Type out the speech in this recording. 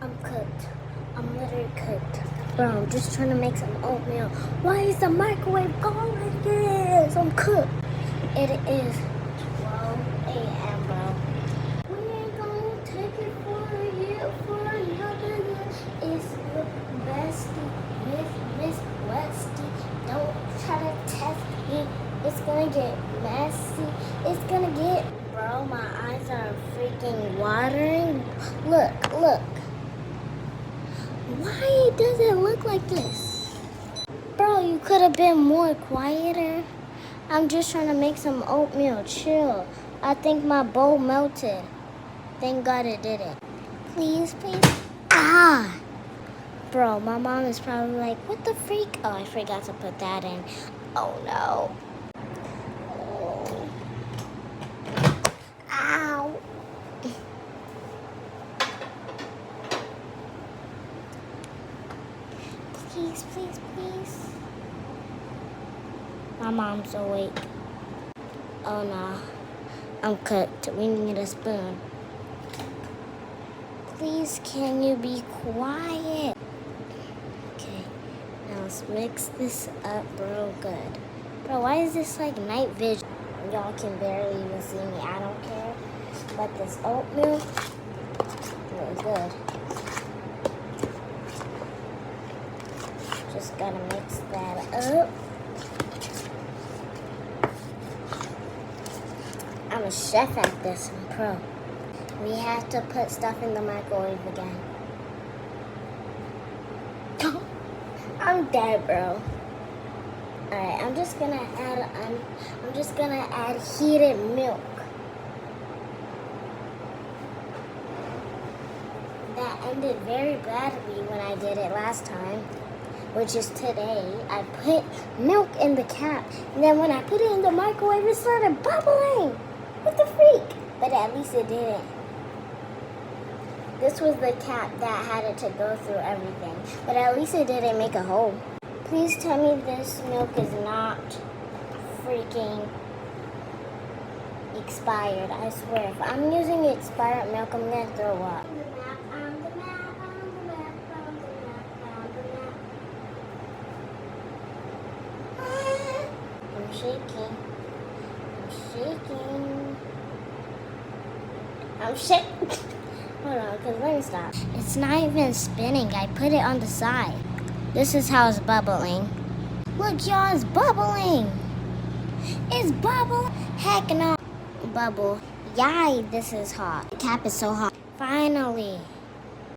I'm cooked. I'm literally cooked. Bro, I'm just trying to make some oatmeal. Why is the microwave going like this? I'm cooked. It is 12 a.m., bro. We ain't gonna take it for a year, for another year. It's the bestie, Miss Westy. Don't try to test me. It's gonna get messy. It's gonna get... Bro, my eyes are freaking watering. Look. Why does it look like this? Bro, you could have been more quieter. I'm just trying to make some oatmeal. Chill. I think my bowl melted. Thank God it didn't. Please. Ah! Bro, my mom is probably like, what the freak? Oh, I forgot to put that in. Oh, no. Oh. Ow. Please. My mom's awake. Oh, no. I'm cooked. We need a spoon. Please, can you be quiet? Okay, now let's mix this up real good. Bro, why is this like night vision? Y'all can barely even see me. I don't care. But this oatmeal, really good. Just gotta mix that up. I'm a chef at this. I'm pro. We have to put stuff in the microwave again. I'm dead, bro. Alright, I'm just gonna add heated milk. That ended very badly when I did it last time, which is today. I put milk in the cap, and then when I put it in the microwave, it started bubbling. What the freak? But at least it didn't. This was the cap that had it to go through everything. But at least it didn't make a hole. Please tell me this milk is not freaking expired. I swear, if I'm using expired milk, I'm gonna throw up. I'm shaking. Hold on, because let me stop. It's not even spinning. I put it on the side. This is how it's bubbling. Look, y'all, it's bubbling. It's bubbling. Heck no. Bubble. Yay, this is hot. The cap is so hot. Finally.